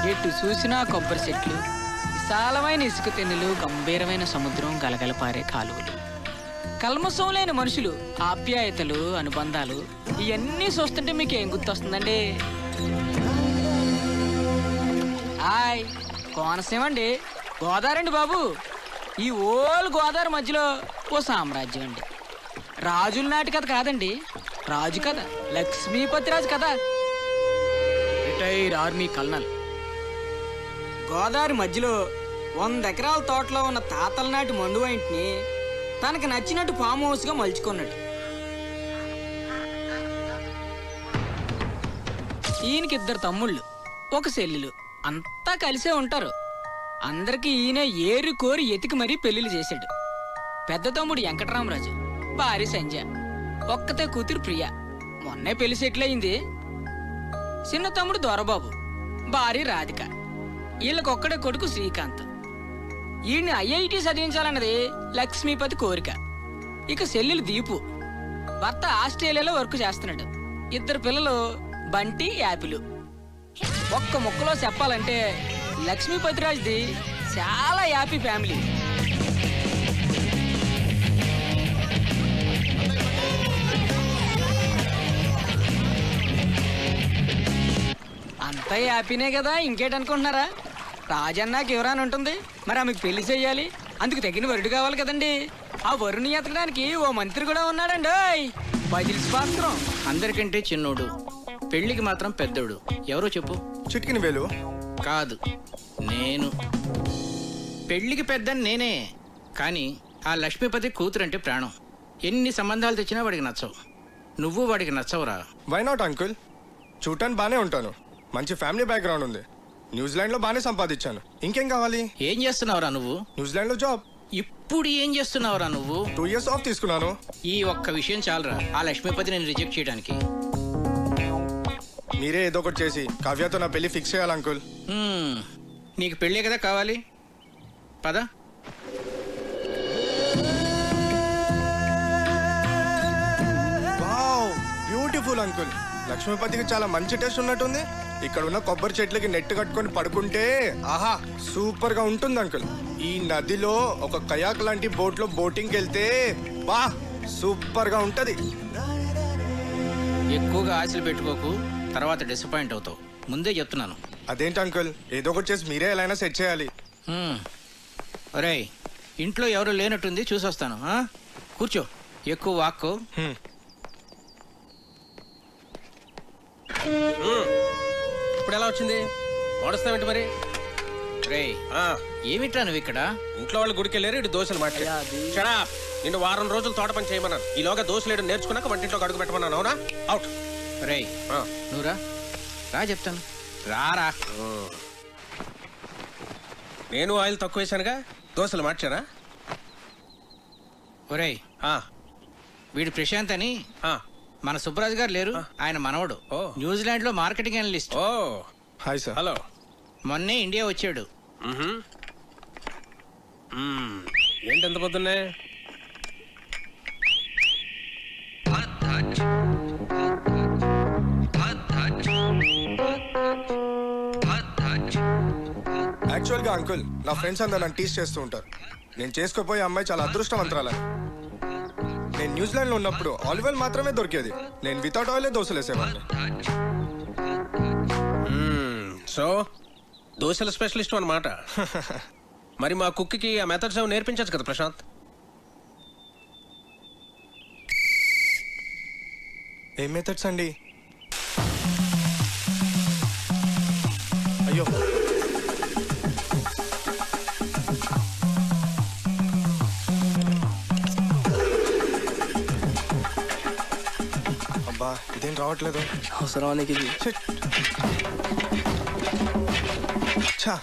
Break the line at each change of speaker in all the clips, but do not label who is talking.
ఎటు చూసినా కొబ్బరి చెట్లు, విశాలమైన ఇసుక తెన్నులు, గంభీరమైన సముద్రం, గలగల పారే కాలువలు, కల్మషం లేని మనుషులు, ఆప్యాయతలు, అనుబంధాలు, ఇవన్నీ చూస్తుంటే మీకు ఏం గుర్తొస్తుందండి? హాయ్, కోనసీమ అండి, గోదావరి అండి బాబు. ఈ ఓల్ గోదావరి మధ్యలో ఓ సామ్రాజ్యం అండి. రాజుల నాటి కథ కాదండి, రాజు కథ, లక్ష్మీపతి రాజు కథ. Retire army colonel. గోదావరి మధ్యలో 100 ఎకరాల తోటలో ఉన్న తాతల నాటి మండువా ఇంటిని తనకు నచ్చినట్టు ఫామ్ హౌస్గా మలుచుకున్నాడు. ఈయనకి 2 తమ్ముళ్ళు, 1 చెల్లెలు, అంతా కలిసే ఉంటారు. అందరికీ ఈయన ఏరు కోరి ఎతికి మరీ పెళ్లిళ్ళు చేశాడు. పెద్ద తమ్ముడు వెంకటరామరాజు, భార్య సంజ, ఒక్కతే కూతురు ప్రియ, మొన్నే పెళ్లి సెటిల్ అయింది. చిన్న తమ్ముడు దొరబాబు, భార్య రాధిక, వీళ్ళకొక్కడే కొడుకు శ్రీకాంత్. ఈయన్ని ఐఐటి చదివించాలన్నది లక్ష్మీపతి కోరిక. ఇక చెల్లెలు దీపు, భర్త ఆస్ట్రేలియాలో వర్క్ చేస్తున్నాడు. 2 పిల్లలు బంటి, యాపిల్. ఒక్క ముక్కలో చెప్పాలంటే లక్ష్మీపతిరాజ్ది చాలా హ్యాపీ ఫ్యామిలీ. అంతా హ్యాపీనే కదా, ఇంకేటనుకుంటున్నారా? రాజన్నాకి ఎవరాని ఉంటుంది, మరి ఆమెకు పెళ్లి చెయ్యాలి, అందుకు తగిన వరుడు కావాలి కదండి. ఆ వరుని ఎతకడానికి ఓ మంత్రి కూడా ఉన్నాడండి. బదిలి శాస్త్రం.
అందరికంటే చిన్నోడు, పెళ్లికి మాత్రం పెద్దోడు. ఎవరో చెప్పు.
చిట్కిన వేలు
కాదు, నేను. పెళ్లికి పెద్దని నేనే, కానీ ఆ లక్ష్మీపతి కూతురంటే ప్రాణం. ఎన్ని సంబంధాలు తెచ్చినా వాడికి నచ్చవు. నువ్వు వాడికి నచ్చవురా.
Why not uncle? చూడటానికి బానే ఉంటాను, మంచి ఫ్యామిలీ బ్యాక్గ్రౌండ్ ఉంది, న్యూజిలాండ్ లో బానే సంపాదించాను. ఇంకేం కావాలి?
ఏం చేస్తున్నావురా నువ్వు?
న్యూజిలాండ్ లో జాబ్.
ఇప్పుడు ఏం చేస్తున్నావురా నువ్వు?
2 years ఆఫ్ తీసుకున్నాను.
ఈ ఒక్క విషయం చాలరా ఆ లక్ష్మీపతి నేను రిజెక్ట్ చేయడానికి.
మీరే ఏదో ఒకటి చేసి కావ్యతో నా పెళ్లి ఫిక్స్ చేయాలి అంకుల్.
నీకు పెళ్ళే కదా కావాలి, పద.
Wow, beautiful uncle. లక్ష్మీపతికి చాలా మంచి టేస్ట్ ఉన్నట్టుంది. ఇక్కడ ఉన్న కొబ్బరి చెట్లకి నెట్ కట్టుకొని పడుకుంటే ఆహా సూపర్ గా ఉంటుంది అంకుల్. ఈ నదిలో ఒక కయాక్ లాంటి బోట్ లో బోటింగ్కి వెళ్తే బా సూపర్ గా ఉంటది.
ఎక్కువగా ఆశలు పెట్టుకోకు, తర్వాత డిసప్పాయింట్ అవుతావు. ముందే చెప్తున్నాను.
అదేంటి అంకుల్, ఏదో ఒకటి చేసి మీరే ఎలా అయినా సెట్ చేయాలి.
ఒరేయ్, ఇంట్లో ఎవరు లేనట్టుంది, చూసొస్తాను. కూర్చో, ఎక్కువ వాక్కు.
ఇప్పుడు ఎలా వచ్చింది? ఓడుస్తావేంటి మరి?
రేయ్, ఏమిట్రా నువ్వు ఇక్కడ?
ఇంట్లో వాళ్ళు గుడికి వెళ్ళారు, ఇటు దోశలు మాట్లాడా. నిన్ను వారం రోజులు తోట పని చేయమన్నాను. ఈలోగా దోశలేడు నేర్చుకున్నాక వంటింట్లో అడుగు పెట్టమన్నాను. అవునా? అవుట్.
రేయ్, నువ్వురా, రా చెప్తాను. రారా.
నేను ఆయిల్ తక్కువ వేసానుగా, దోశలు మార్చానా?
ఒరేయ్, వీడు ప్రశాంత్ అని మన సుబ్బరాజు గారు లేరు, ఆయన మనవడు. న్యూజిలాండ్ లో మార్కెటింగ్ అనలిస్ట్.
ఓ
హాయ్ సార్.
హలో.
మొన్నే ఇండియా వచ్చాడు.
ఏంటి ఎంత పొద్దున్నే?
యాక్చువల్ గా అంకుల్, నా ఫ్రెండ్స్ అందరూ నన్ను టీస్ చేస్తూ ఉంటారు. నేను చేసుకోపోయే అమ్మాయి చాలా అదృష్టవంతరాలని. నేను న్యూజిలాండ్ లో ఉన్నప్పుడు ఆలివ్ ఆయిల్ మాత్రమే దొరికేది. నేను వితౌట్ ఆయిలే దోశలు వేసేవాడిని.
సో దోశల స్పెషలిస్ట్ అన్నమాట. మరి మా కుక్కి ఆ మెథడ్స్ ఏమో నేర్పించచ్చు కదా ప్రశాంత్?
ఏం మెథడ్స్ అండి? అయ్యో, అబ్బా ఇదేం రావట్లేదు.
అవసరానికి ఇది.
ఛా,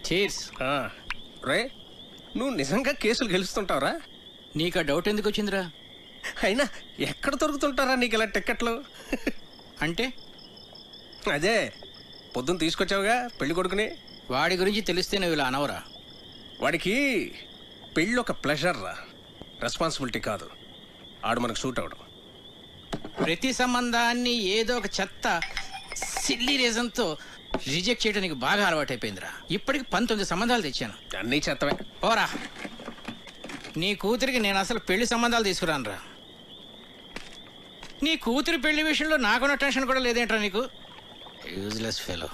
చీర్స్.
రే, నువ్వు నిజంగా కేసులు గెలుస్తుంటావురా?
నీకు ఆ డౌట్ ఎందుకు వచ్చిందిరా?
అయినా ఎక్కడ దొరుకుతుంటారా నీకు ఇలా టిక్కెట్లు?
అంటే
అదే పొద్దున్న తీసుకొచ్చావుగా పెళ్లి కొడుకుని.
వాడి గురించి తెలిస్తే నువ్వు ఇలా అనవరా.
వాడికి పెళ్ళి ఒక ప్లెజర్ రా, రెస్పాన్సిబిలిటీ కాదు. ఆడు మనకు సూట్ అవడం.
ప్రతి సంబంధాన్ని ఏదో ఒక చెత్త సిల్లీ రీజన్తో రిజెక్ట్ చేయడానికి బాగా అలవాటైపోయిందిరా. ఇప్పటికి 19 సంబంధాలు తెచ్చాను.
అన్నీ చెత్తవే.
పోరా, నీ కూతురికి నేను అసలు పెళ్లి సంబంధాలు తీసుకురానురా. నీ కూతురి పెళ్లి విషయంలో నాకున్న టెన్షన్ కూడా లేదేంట్రా నీకు? Useless fellow.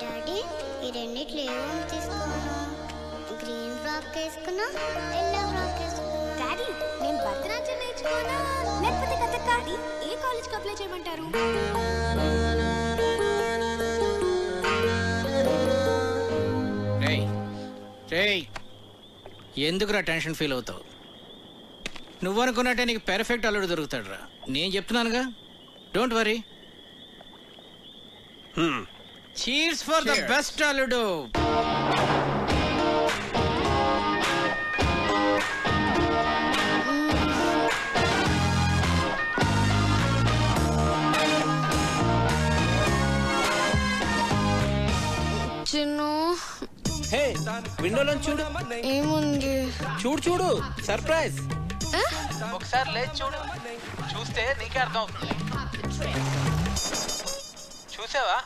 డాడీ ఈ రెండిట్లో ఏమేమి తీసుకున్నా? గ్రీన్ ఫ్రాక్ వేసుకున్నా, ఎల్లో ఫ్రాక్ వేసుకున్నా.
డాడీ నేను భరతనాట్యం నేర్చుకోనా లేకపోతే కథక్? ఏ కాలేజ్కి అప్లై చేయమంటారు?
రేయ్ రేయ్, ఎందుకురా టెన్షన్ ఫీల్ అవుతావు? నువ్వు అనుకున్నట్టే నీకు పెర్ఫెక్ట్ అల్లుడు దొరుకుతాడు రా. నేను చెప్తున్నానుగా, don't worry. Cheers for the best అల్లుడు.
చిన్ను
హే, విండోలో చూడు.
ఏముంది?
చూడు చూడు, సర్ప్రైజ్.
ఒకసారి లేచి చూడు, చూస్తే నీకే అర్థం అవుతుంది. చూసావా?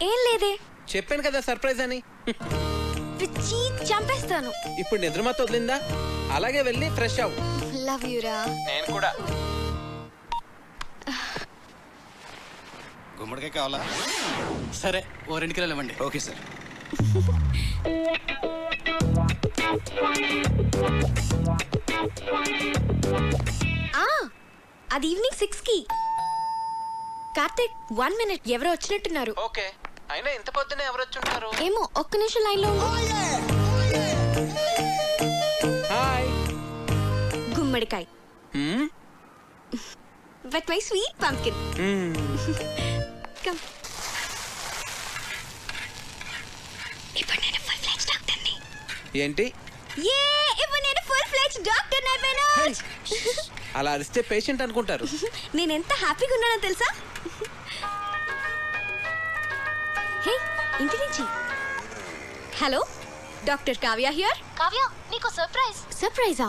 ఏం లేదే.
చెప్పాను కదా సర్ప్రైజ్ అని.
పిచ్చి చంపేస్తాను.
ఇప్పుడు నిద్రమత వదిలిందా? అలాగే వెళ్ళి ఫ్రెష్ అవ్వు.
లవ్ యూరా.
నేను కూడా.
గుమ్మడికాయ కావాలా?
సరే, ఓ 2 కిలోలు ఇవ్వండి.
Okay sir.
అది ఈవినింగ్ 6కి. కార్తిక్ 1 minute, ఎవరో వచ్చినట్టున్నారు.
ఓకే, అయినా ఇంత పొద్దునే ఎవరు వచ్చి ఉంటారు?
ఏమో, ఒక్క నిమిషం లైన్ లో ఉండు.
హాయ్.
గుమ్మడికాయ. But my sweet pumpkin. Come. ఇప్పుడు నేను ఫుల్ ఫ్లెడ్జ్ డాక్టర్ని.
ఏంటి?
ఇప్పుడు నేను ఫుల్ ఫ్లెడ్జ్ డాక్టర్ని అయిపోయాను.
అలా అరిస్తే పేషెంట్ అనుకుంటారు.
నేను ఎంత హ్యాపీగా ఉన్నానో తెలుసా? హే, ఇంటి నుంచి. Hello, doctor Kavya here.
Kavya, నీకు సర్ప్రైజ్.
సర్ప్రైజా?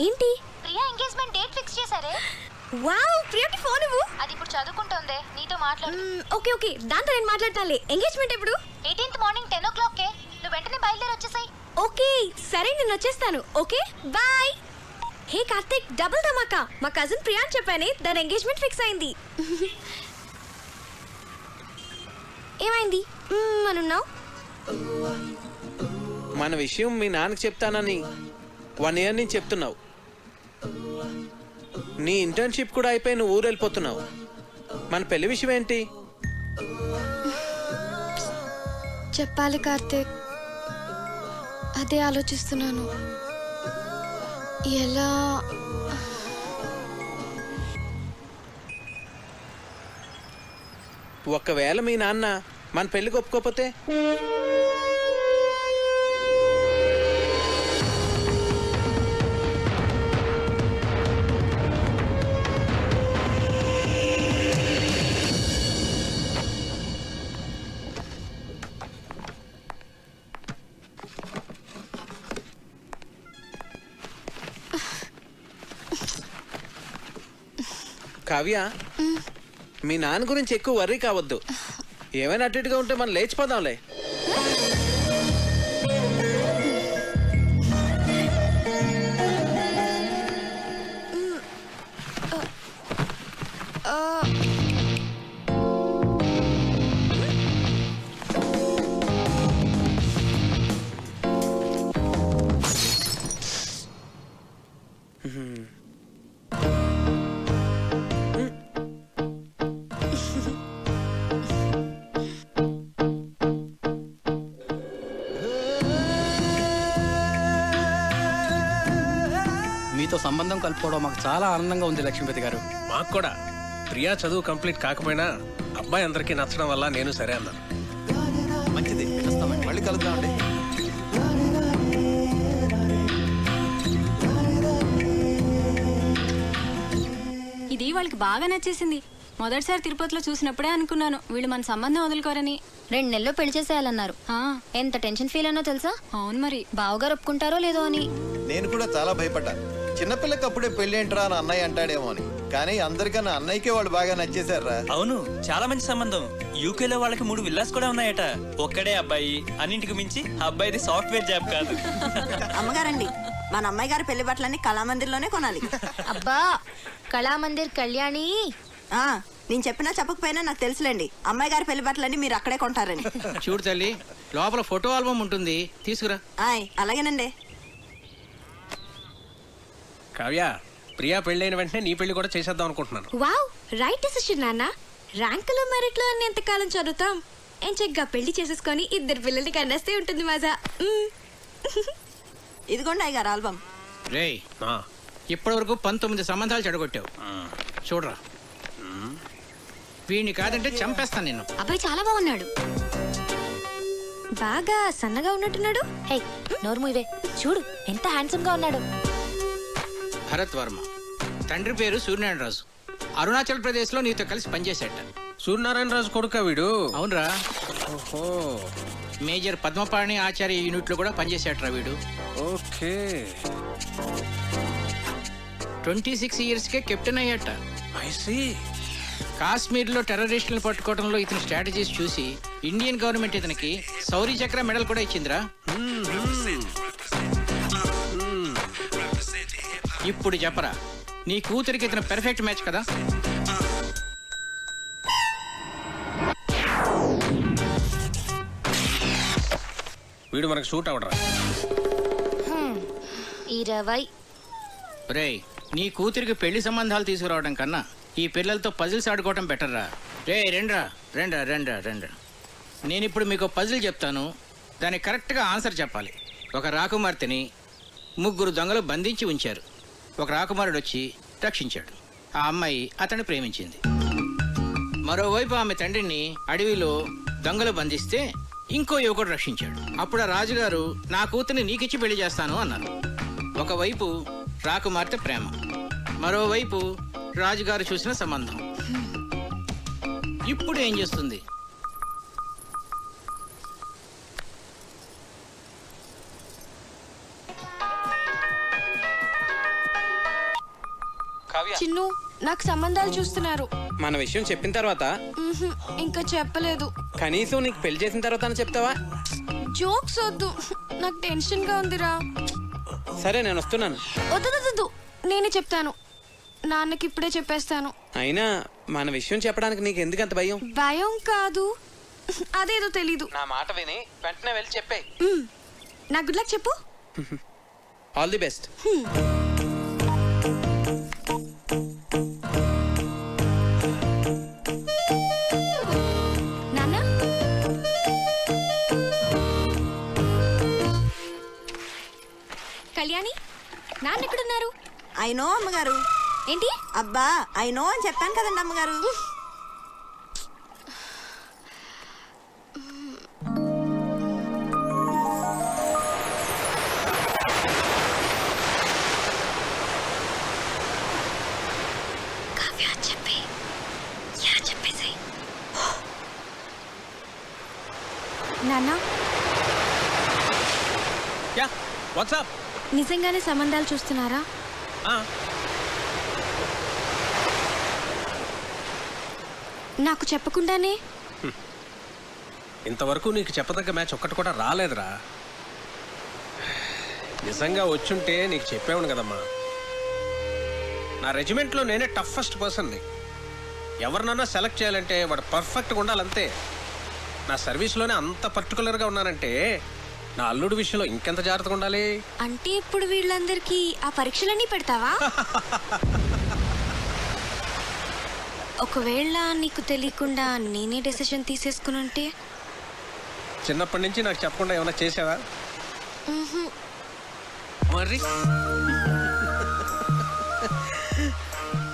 ఏంటి?
ప్రియా ఎంగేజ్మెంట్ డేట్ ఫిక్స్ చేశారే.
వావ్, ప్రియకి ఫోన్ ఇవ్వు.
అది ఇప్పుడు చదువుకుంటోంది, నీతో మాట్లాడు.
ఓకే ఓకే, దాంతో నేను మాట్లాడతానులే. ఎంగేజ్మెంట్ ఎప్పుడు?
18th morning 10 o'clock. నువ్వు వెంటనే బయలుదేరి వచ్చేసాయి.
ఓకే సరే, నేను వచ్చేస్తాను. Okay bye. Hey Karthik, double ధమాకా. మా కజిన్ ప్రియా అని చెప్పానే, దాని ఎంగేజ్మెంట్ ఫిక్స్ అయింది. ఏమైంది అనున్నావు?
మన విషయం మీ నాన్నకి చెప్తానని 1 year నుంచి చెప్తున్నావు. నీ ఇంటర్న్షిప్ కూడా అయిపోయి నువ్వు ఊరు వెళ్ళిపోతున్నావు. మన పెళ్లి విషయం ఏంటి?
చెప్పాలి కార్తిక్, అదే ఆలోచిస్తున్నాను. ఎలా?
ఒకవేళ మీ నాన్న మన పెళ్లికి ఒప్పుకోకపోతే? కావ్య, మీ నాన్న గురించి ఎక్కువ వర్రీ కావద్దు. ఏమైనా అటు ఇటుగా ఉంటే మనం లేచిపోదాంలే.
మీతో సంబంధం కలుపుకోవడం మాకు చాలా ఆనందంగా ఉంది లక్ష్మీపతి గారు.
మాకు కూడా. ప్రియా చదువు కంప్లీట్ కాకపోయినా అబ్బాయి అందరికీ నచ్చడం వల్ల నేను సరే అన్నాను.
మంచిది, వస్తామండి. మళ్ళీ కలుద్దామండి.
వాళ్ళకి బాగా నచ్చేసింది. మొదటిసారి తిరుపతిలో చూసినప్పుడే అనుకున్నాను వీళ్ళు మన సంబంధం వదులుకోరని.
2 నెలల్లో పెళ్లి చేసేయాలన్నారు.
ఆ,
ఎంత టెన్షన్ ఫీల్ అయినా తెలుసా?
అవును మరి.
బావగారు ఒప్పుకుంటారో లేదో అని.
నేను కూడా చాలా భయపడ్డా. చిన్నపిల్లకి అప్పుడే పెళ్లి ఏంట్రా అని అన్నయ్య అంటాడేమో అని. కానీ అందరికన్నా అన్నయ్యకే వాళ్ళు బాగా నచ్చేశారా.
అవును, చాలా మంచి సంబంధం. యూకేలో వాళ్ళకి 3 విల్లాస్ కూడా ఉన్నాయట. ఒక్కడే అబ్బాయి, అన్నింటికి మించి అబ్బాయిది సాఫ్ట్వేర్ జాబ్ కాదు.
అమ్మగారండి, మన అమ్మాయి గారి పెళ్లి బట్టలన్నీ కళామందిర్లోనే కొనాలి.
అబ్బా, కళామందిర్ కళ్యాణి.
నేను చెప్పినా చెప్పకపోయినా నాకు తెలుసులేండి, అమ్మాయి గారి పెళ్లి బట్టలన్నీ మీరు అక్కడే కొంటారని.
చూడు తల్లి, లోపల ఫోటో ఆల్బమ్ ఉంటుంది, తీసుకురా.
అలాగేనండి.
కావ్య, ప్రియా పెళ్ళైన వెంటనే నీ పెళ్లి కూడా చేసేద్దాం అనుకుంటున్నాను.
వావ్, రైట్ డెసిషన్ నాన్న. ర్యాంకులు మెరిట్లో అని ఎంతకాలం చదువుతాం? ఏం చెగ్గా పెళ్లి చేసేసుకొని 2 పిల్లల్ని కన్నేస్తే ఉంటుంది మజా.
ఇదిగోండి అయ్యగారు ఆల్బమ్.
రేయ్, ఇప్పటి వరకు 19 సంబంధాలు చెడగొట్టావు. చూడరా, వీడిని కాదంటే చంపేస్తాను నేను.
అబ్బాయి చాలా బాగున్నాడు. బాగా సన్నగా ఉన్నట్టున్నాడు. హే, నోరు మూయవే. చూడు ఎంత హ్యాండ్సమ్ గా ఉన్నాడు.
భరత్ వర్మ, తండ్రి పేరు సూర్యనారాయణ రాజు. అరుణాచల్ ప్రదేశ్ లో నీతో కలిసి పనిచేశాట.
సూర్యనారాయణ రాజు కొడుకా వీడు?
అవునరా.
ఓహో,
మేజర్ పద్మపాణి ఆచార్య యూనిట్ లో కూడా పనిచేశాటరా వీడు.
ఓకే.
26 years కే కెప్టెన్ అయ్యాట.
I see.
కాశ్మీర్ లో టెర్రరిస్టులను పట్టుకోవడంలో ఇతని స్ట్రాటజీస్ చూసి ఇండియన్ గవర్నమెంట్ ఇతనికి శౌర్య చక్ర మెడల్ కూడా ఇచ్చిందిరా. ఇప్పుడు చెప్పరా, నీ కూతురికి ఇతను పెర్ఫెక్ట్ మ్యాచ్ కదా?
వీడు మనకు సూట్ అవడరా.
20.
రేయ్, నీ కూతురికి పెళ్లి సంబంధాలు తీసుకురావడం కన్నా ఈ పిల్లలతో పజిల్స్ ఆడుకోవడం బెటర్ రా. రే రెండ్రా రెండ్రా రెండ్రా రెండ్రా. నేను ఇప్పుడు మీకు పజిల్ చెప్తాను, దానికి కరెక్ట్గా ఆన్సర్ చెప్పాలి. ఒక రాకుమార్తెని 3 దొంగలు బంధించి ఉంచారు. ఒక రాకుమారుడు వచ్చి రక్షించాడు. ఆ అమ్మాయి అతన్ని ప్రేమించింది. మరోవైపు ఆమె తండ్రిని అడవిలో దొంగలు బంధిస్తే ఇంకో యువకుడు రక్షించాడు. అప్పుడు ఆ రాజుగారు నా కూతుర్ని నీకిచ్చి పెళ్లి చేస్తాను అన్నారు. ఒకవైపు రాకుమార్తె ప్రేమ, మరోవైపు రాజుగారు చూసిన సంబంధం. ఇప్పుడు ఏం చేస్తుంది?
చిన్ను, నాకు సంబంధాలు చూస్తున్నారు.
మన విషయం చెప్పిన తర్వాత
ఇంకా చెప్పలేదు.
కనీసం నీకు పెళ్లి చేసిన తర్వాత చెప్తావా?
జోక్స్ వద్దు, నాకు టెన్షన్ గా ఉందిరా.
సరే, నేను వస్తున్నాను.
వద్దు, నేనే చెప్తాను. నాన్నకి ఇప్పుడే చెప్పేస్తాను.
అయినా మన విషయం చెప్పడానికి నీకు ఎందుకు అంత భయం?
భయం కాదు, అదేదో తెలీదు.
నా మాట విని వెంటనే వెళ్ళి చెప్పే.
నా గుడ్ లక్ చెప్పు.
All the best.
నాన్న, కళ్యాణి, నాన్న ఎక్కడున్నారు?
అయినో అమ్మగారు.
ఏంటి?
అబ్బా, అయినో అని చెప్పాను కదండి అమ్మగారు.
నాన్న,
యా, వాట్సాప్.
నిజంగానే సంబంధాలు చూస్తున్నారా? నాకు చెప్పకుండానే?
ఇంతవరకు నీకు చెప్పదగ్గ మ్యాచ్ ఒక్కటి కూడా రాలేదురా. నిజంగా వచ్చుంటే నీకు చెప్పేవాడు కదమ్మా. నా రెజిమెంట్లో నేనే టఫెస్ట్ పర్సన్ని. ఎవరినన్నా సెలెక్ట్ చేయాలంటే వాడు పర్ఫెక్ట్గా ఉండాలంతే. నా సర్వీస్లోనే అంత పర్టికులర్గా ఉన్నానంటే నా అల్లుడి విషయంలో ఇంకెంత జాగ్రత్తగా ఉండాలి.
అంటే ఇప్పుడు వీళ్ళందరికీ ఆ పరీక్షలన్నీ పెడతావా? ఒకవేళ నీకు తెలియకుండా నేనే డెసిషన్ తీసేసుకుని ఉంటే?
చిన్నప్పటి నుంచి నాకు చెప్పకుండా ఏమైనా చేసావా? మరి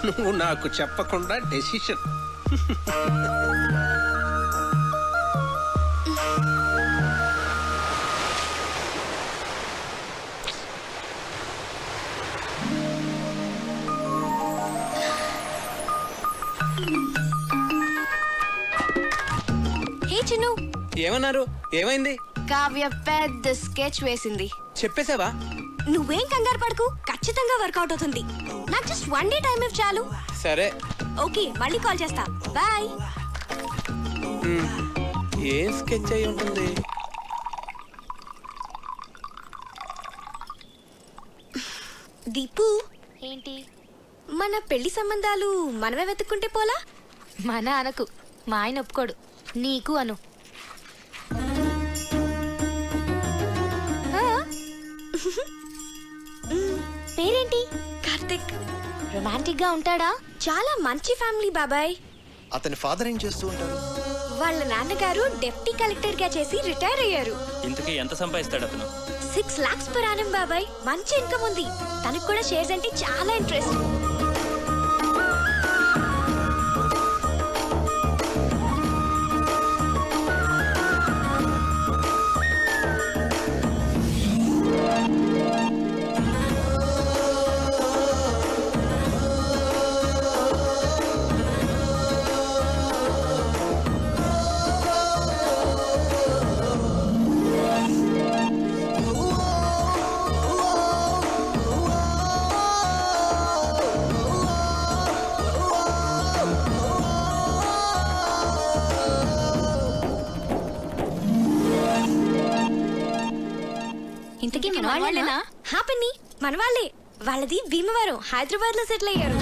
నువ్వు నాకు చెప్పకుండా డెసిషన్.
చిన్ను
ఏమన్నారు? ఏమైంది?
కావ్య పెద్ద స్కెచ్ వేసింది.
చెప్పేశావా?
నువ్వేం కంగారు పడకు, ఖచ్చితంగా వర్కౌట్ అవుతుంది. నాకు జస్ట్ 1 డే టైం ఇవ్వు చాలు.
సరే.
ఓకే, మళ్ళీ కాల్ చేస్తా. బాయ్.
ఏం స్కెచ్ అయి ఉంటుంది?
దీపు,
ఏంటి?
మన పెళ్లి సంబంధాలు మనమే వెతుక్కుంటే పోలా?
మన అనకు, మా ఆయన ఒప్పుకోడు. నీకు అను. పేరేంటి?
కార్తిక్.
రొమాంటిక్ గా ఉంటాడా?
చాలా మంచి ఫ్యామిలీ బాబాయ్.
అతని ఫాదర్ ఏం చేస్తూ ఉంటారు?
వాళ్ళ నాన్నగారు డెప్యూటీ కలెక్టర్ గా చేసి రిటైర్ అయ్యారు.
ఇంతకీ ఎంత సంపాదిస్తాడు అతను?
6 lakhs per annum బాబాయ్. మంచి ఇన్కమ్ ఉంది. తనకు కూడా షేర్స్ అంటే చాలా ఇంట్రెస్ట్.
ఇంతకీ మన వాళ్ళేనా?
హ్యాపీ మన వాళ్ళే. వాళ్ళది భీమవరం, హైదరాబాద్ లో సెటిల్ అయ్యారు.